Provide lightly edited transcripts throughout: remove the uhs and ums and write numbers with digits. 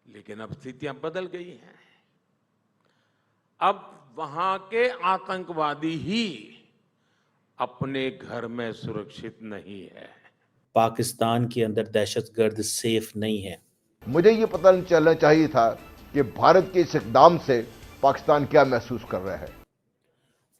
लेकिन अब स्थितियां बदल गई हैं। अब वहां के आतंकवादी ही अपने घर में सुरक्षित नहीं है। पाकिस्तान के अंदर दहशतगर्द सेफ नहीं है। मुझे ये पता नहीं चलना चाहिए था कि भारत के इस इकदाम से पाकिस्तान क्या महसूस कर रहा है।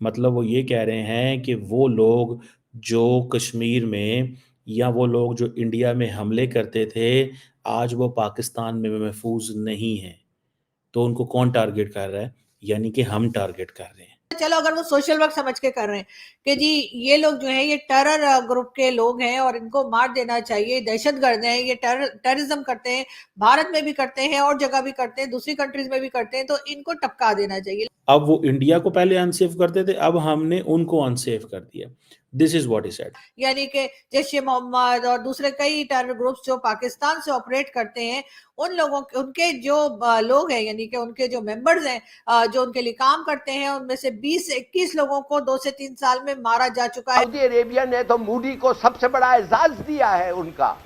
मतलब वो ये कह रहे हैं कि वो लोग जो कश्मीर में या वो लोग जो इंडिया में हमले करते थे, आज वो पाकिस्तान में महफूज नहीं हैं। तो उनको कौन टारगेट कर रहा है? यानी कि हम टारगेट कर रहे हैं। चलो अगर वो सोशल वर्क समझ के कर रहे हैं कि जी ये लोग जो है ये टेरर ग्रुप के लोग हैं और इनको मार देना चाहिए, दहशतगर्द हैं, ये टेररिज्म करते हैं, भारत में भी करते हैं और जगह भी करते हैं, दूसरी कंट्रीज में भी करते हैं, तो इनको टपका देना चाहिए। अब वो इंडिया को पहले अनसेफ करते थे, अब हमने उनको अनसेफ कर दिया। This is what he said. यानी कि जैश ए मोहम्मद और दूसरे कई टेरर ग्रुप्स जो पाकिस्तान से ऑपरेट करते हैं, उन लोगों के उनके जो लोग हैं यानी कि उनके जो मेंबर्स हैं जो उनके लिए काम करते हैं, उनमें से 20 से 21 लोगों को 2 से 3 साल में मारा जा चुका है। सऊदी अरेबिया ने तो मोदी को सबसे बड़ा एजाज दिया है उनका,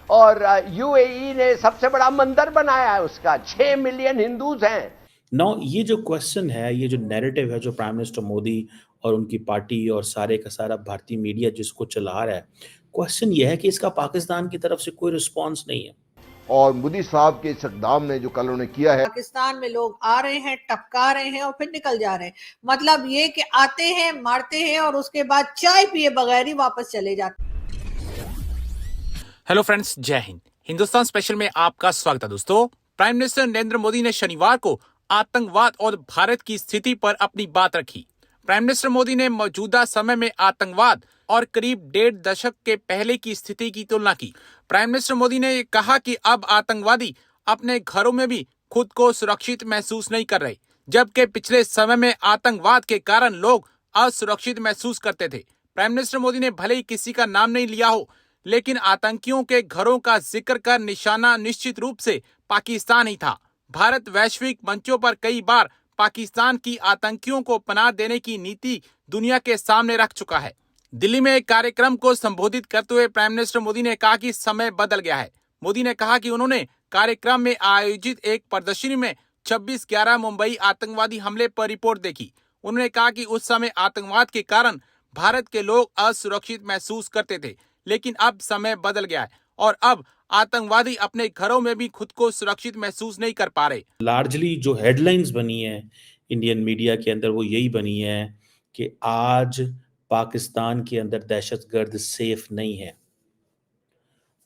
और यूएई ने सबसे बड़ा मंदिर बनाया है उसका। 6 मिलियन हिंदूज हैं। नाउ ये जो क्वेश्चन है, ये जो नैरेटिव है जो प्राइम मिनिस्टर मोदी और उनकी पार्टी और सारे का सारा भारतीय मीडिया जिसको चला रहा है, क्वेश्चन ये है कि इसका पाकिस्तान की तरफ से कोई रिस्पांस नहीं है। और मोदी साहब के इस इकदाम ने जो कल उन्होंने किया है, पाकिस्तान में लोग आ रहे हैं, टपका रहे हैं और फिर निकल जा रहे हैं। मतलब ये कि आते हैं, मारते हैं और उसके बाद चाय पिए बगैर ही वापस चले जाते हैं। हेलो फ्रेंड्स, जय हिंद। हिंदुस्तान स्पेशल में आपका स्वागत है दोस्तों। प्राइम मिनिस्टर नरेंद्र मोदी ने शनिवार को आतंकवाद और भारत की स्थिति पर अपनी बात रखी। प्राइम मिनिस्टर मोदी ने मौजूदा समय में आतंकवाद और करीब 1.5 दशक के पहले की स्थिति की तुलना की। प्राइम मिनिस्टर मोदी ने कहा कि अब आतंकवादी अपने घरों में भी खुद को सुरक्षित महसूस नहीं कर रहे, जबकि पिछले समय में आतंकवाद के कारण लोग असुरक्षित महसूस करते थे। प्राइम मिनिस्टर मोदी ने भले ही किसी का नाम नहीं लिया हो, लेकिन आतंकियों के घरों का जिक्र कर निशाना निश्चित रूप से पाकिस्तान ही था। भारत वैश्विक मंचों पर कई बार पाकिस्तान की आतंकियों को पनाह देने की नीति दुनिया के सामने रख चुका है। दिल्ली में एक कार्यक्रम को संबोधित करते हुए प्राइम मिनिस्टर मोदी ने कहा कि समय बदल गया है। मोदी ने कहा कि उन्होंने कार्यक्रम में आयोजित एक प्रदर्शनी में 26/11 मुंबई आतंकवादी हमले पर रिपोर्ट देखी। उन्होंने कहा कि उस समय आतंकवाद के कारण भारत के लोग असुरक्षित महसूस करते थे, लेकिन अब समय बदल गया है और अब आतंकवादी अपने घरों में भी खुद को सुरक्षित महसूस नहीं कर पा रहे। लार्जली जो हेडलाइंस बनी है इंडियन मीडिया के अंदर वो यही बनी है कि आज पाकिस्तान के अंदर दहशतगर्द सेफ नहीं है।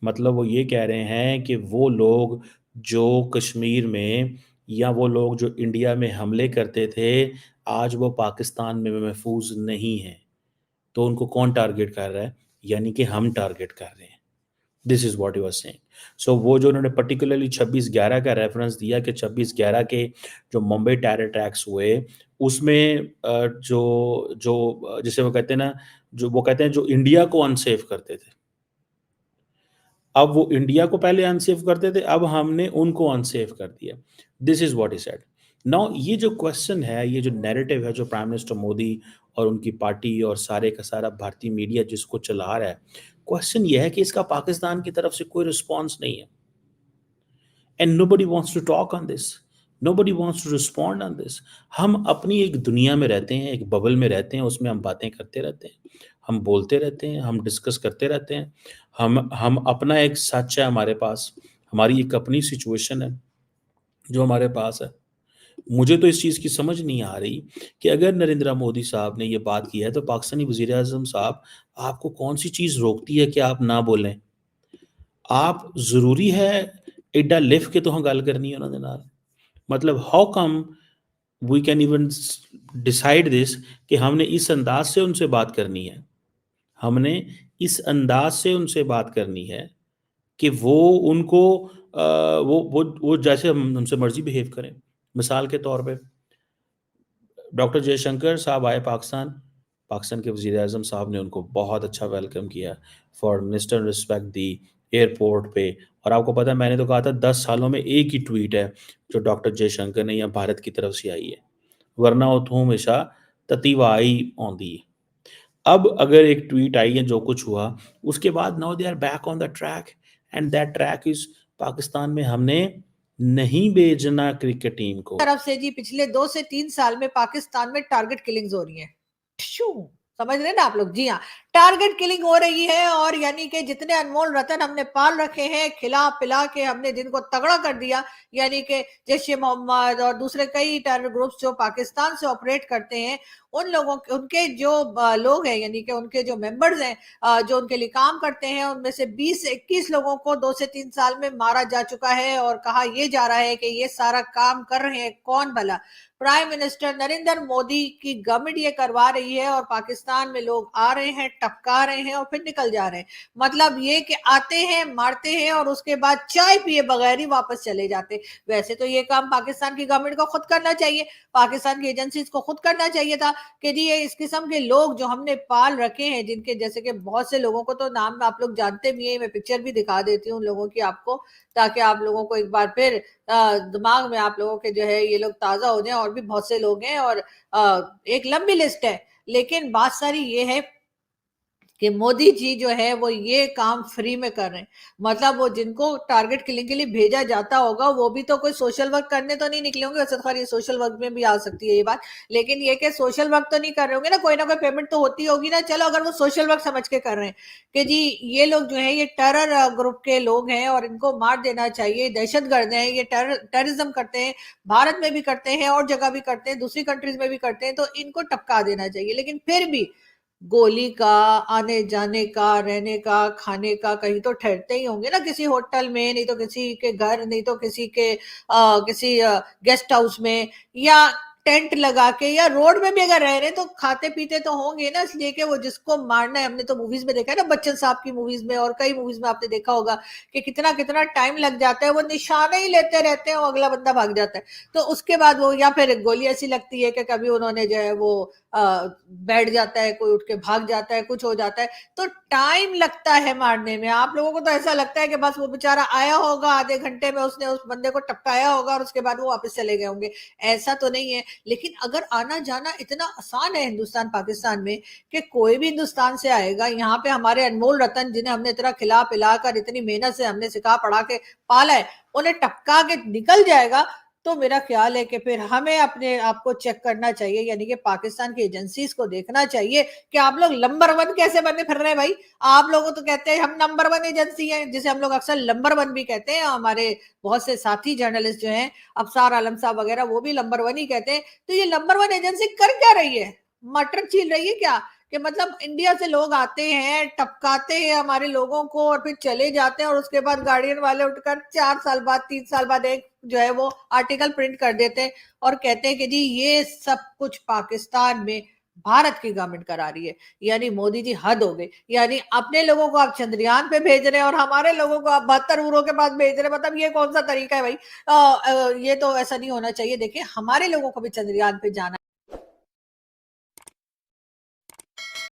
मतलब वो ये कह रहे हैं कि वो लोग जो कश्मीर में या वो लोग जो इंडिया में हमले करते थे, आज वो पाकिस्तान में महफूज नहीं हैं। तो उनको कौन टारगेट कर रहा है? यानी कि हम टारगेट कर रहे हैं। This is what he was saying. So वो जो उन्होंने पर्टिकुलरली 26/11 का रेफरेंस दिया कि 26/11 के जो मुंबई टेरर अटैक्स हुए, उसमें जो जो जिसे वो कहते हैं ना, जो वो कहते हैं जो इंडिया को अनसेफ करते थे, अब वो इंडिया को पहले अनसेफ करते थे, अब हमने उनको अनसेफ कर दिया। This is what he said. Now ये जो क्वेश्चन है, ये जो नैरेटिव है जो प्राइम मिनिस्टर मोदी और उनकी पार्टी और सारे का सारा भारतीय मीडिया जिसको चला रहा है, क्वेश्चन ये है कि इसका पाकिस्तान की तरफ से कोई रिस्पांस नहीं है। And nobody wants to talk on this, nobody wants to respond on this. हम अपनी एक दुनिया में रहते हैं, एक बबल में रहते हैं, उसमें हम बातें करते रहते हैं, हम बोलते रहते हैं, हम डिस्कस करते रहते हैं। हम अपना एक सच है हमारे पास, हमारी एक अपनी सिचुएशन है जो हमारे पास है। मुझे तो इस चीज़ की समझ नहीं आ रही कि अगर नरेंद्र मोदी साहब ने ये बात की है, तो पाकिस्तानी वज़ीर-ए-आज़म साहब, आपको कौन-सी चीज़ रोकती है कि आप ना बोलें? आप ज़रूरी है एड्डा लिख के तुहां गल करनी है उन्हां दे नाल? मतलब how come we can even decide this कि हमने इस अंदाज से उनसे बात करनी है, हमने इस अंदाज से उनसे बात करनी है कि वो उनको वो जैसे हम उनसे मर्जी बिहेव करें। मिसाल के तौर पे डॉक्टर जयशंकर साहब आए पाकिस्तान, पाकिस्तान के वज़ीर-ए-आज़म साहब ने उनको बहुत अच्छा वेलकम किया, फॉरेन मिनिस्टर ने रिस्पेक्ट दी एयरपोर्ट पे। और आपको पता है, मैंने तो कहा था 10 सालों में एक ही ट्वीट है जो डॉक्टर जयशंकर ने या भारत की तरफ से आई है, वरना उथों हमेशा ततीवा ही आउंदी है। अब अगर एक ट्वीट आई है, जो कुछ हुआ, उसके बाद now they are back on the track and that track is Pakistan में हमने नहीं भेजना क्रिकेट टीम को। तरफ से जी पिछले 2 से 3 साल में पाकिस्तान में टारगेट किलिंग्स हो रही हैं। समझ रहे हैं ना आप लोग? जी हाँ, टारगेट किलिंग हो रही है। और यानी कि जितने अनमोल रतन हमने पाल रखे हैं, खिला पिला के हमने जिनको तगड़ा कर दिया, यानी कि जैश ए मोहम्मद और दूसरे कई टेरर ग्रुप्स जो पाकिस्तान से ऑपरेट करते हैं, उन लोगों के उनके जो लोग हैं, यानी कि उनके जो मेंबर्स हैं, जो उनके लिए काम करते हैं, उनमें से 20 से 21 लोगों को 2 से 3 साल में मारा जा चुका है। और कहा यह जा रहा है कि ये सारा काम कर रहे हैं कौन भला? प्राइम मिनिस्टर नरेंद्र मोदी की गवर्नमेंट ये करवा रही है। और पाकिस्तान में लोग आ रहे हैं, टपका रहे हैं और फिर निकल जा रहे हैं। मतलब ये कि आते हैं, मारते हैं और उसके बाद चाय पिए बगैर ही वापस चले जाते। वैसे तो ये काम पाकिस्तान की गवर्नमेंट को खुद करना चाहिए, पाकिस्तान की एजेंसीज को खुद करना चाहिए था कि जी ये इस किस्म के लोग जो हमने पाल रखे हैं, जिनके जैसे कि बहुत से लोगों को तो नाम आप लोग जानते भी हैं, मैं पिक्चर भी दिखा देती हूँ उन लोगों की आपको, ताकि आप लोगों को एक बार फिर दिमाग में आप लोगों के जो है ये लोग ताजा हो जाएं। और भी बहुत से लोग हैं और एक लंबी लिस्ट है। लेकिन बात सारी ये है कि मोदी जी जो है वो ये काम फ्री में कर रहे हैं। मतलब वो जिनको टारगेट किलिंग के लिए भेजा जाता होगा वो भी तो कोई सोशल वर्क करने तो नहीं निकले होंगे। वैसे तो ये सोशल वर्क में भी आ सकती है ये बात, लेकिन ये कि सोशल वर्क तो नहीं कर रहे होंगे ना कोई पेमेंट तो होती होगी ना। चलो अगर वो सोशल वर्क समझ के कर रहे हैं कि जी ये लोग जो है ये टेरर ग्रुप के लोग हैं और इनको मार देना चाहिए, दहशतगर्द हैं, ये टेररिज्म करते हैं, भारत में भी करते हैं और जगह भी करते हैं, दूसरी कंट्रीज में भी करते हैं, तो इनको टपका देना चाहिए। लेकिन फिर भी गोली का, आने जाने का, रहने का, खाने का, कहीं तो ठहरते ही होंगे ना, किसी होटल में, नहीं तो किसी के घर, नहीं तो किसी के किसी गेस्ट हाउस में, या टेंट लगा के, या रोड में भी अगर रह रहे तो खाते पीते तो होंगे ना। इसलिए कि वो जिसको मारना है, हमने तो मूवीज में देखा है ना, बच्चन साहब की मूवीज में और कई मूवीज में आपने देखा होगा कि कितना कितना टाइम लग जाता है, वो निशाने ही लेते रहते हैं और अगला बंदा भाग जाता है। तो उसके बाद वो, या फिर गोली ऐसी लगती है कि कभी उन्होंने जो है वो बैठ जाता है, कोई उठ के भाग जाता है, कुछ हो जाता है, तो टाइम लगता है मारने में। आप लोगों को तो ऐसा लगता है कि बस वो बेचारा आया होगा, आधे घंटे में उसने उस बंदे को टपकाया होगा और उसके बाद वो वापस चले गए होंगे। ऐसा तो नहीं है। लेकिन अगर आना जाना इतना आसान है हिंदुस्तान पाकिस्तान में कि कोई भी हिंदुस्तान से आएगा, यहाँ पे हमारे अनमोल रतन जिन्हें हमने इतना खिला पिला कर इतनी मेहनत से हमने सिखा पढ़ा के पाला है, उन्हें टपका के निकल जाएगा, तो मेरा ख्याल है कि फिर हमें अपने आप को चेक करना चाहिए, यानी कि पाकिस्तान की एजेंसीज को देखना चाहिए कि आप लोग नंबर 1 कैसे बने फिर रहे हैं भाई। आप लोगों तो कहते हैं हम नंबर 1 एजेंसी है, जिसे हम लोग अक्सर नंबर 1 भी कहते हैं। हमारे बहुत से साथी जर्नलिस्ट जो हैं, अफसार आलम साहब वगैरह, वो भी नंबर 1 ही कहते हैं। तो ये नंबर 1 एजेंसी कर क्या रही है? मटर छील रही है क्या? कि मतलब इंडिया से लोग आते हैं, टपकाते हैं हमारे लोगों को और फिर चले जाते हैं, और उसके बाद गार्डियन वाले उठकर 4 साल बाद, 3 साल बाद एक जो है वो आर्टिकल प्रिंट कर देते हैं और कहते हैं कि जी ये सब कुछ पाकिस्तान में भारत की गवर्नमेंट करा रही है। यानी मोदी जी हद हो गई। यानी अपने लोगों को आप चंद्रयान पे भेज रहे हैं और हमारे लोगों को आप 72 उरों के पास भेज रहे हैं। मतलब ये कौन सा तरीका है भाई? ये तो ऐसा नहीं होना चाहिए। देखिए हमारे लोगों को भी चंद्रयान पे जाना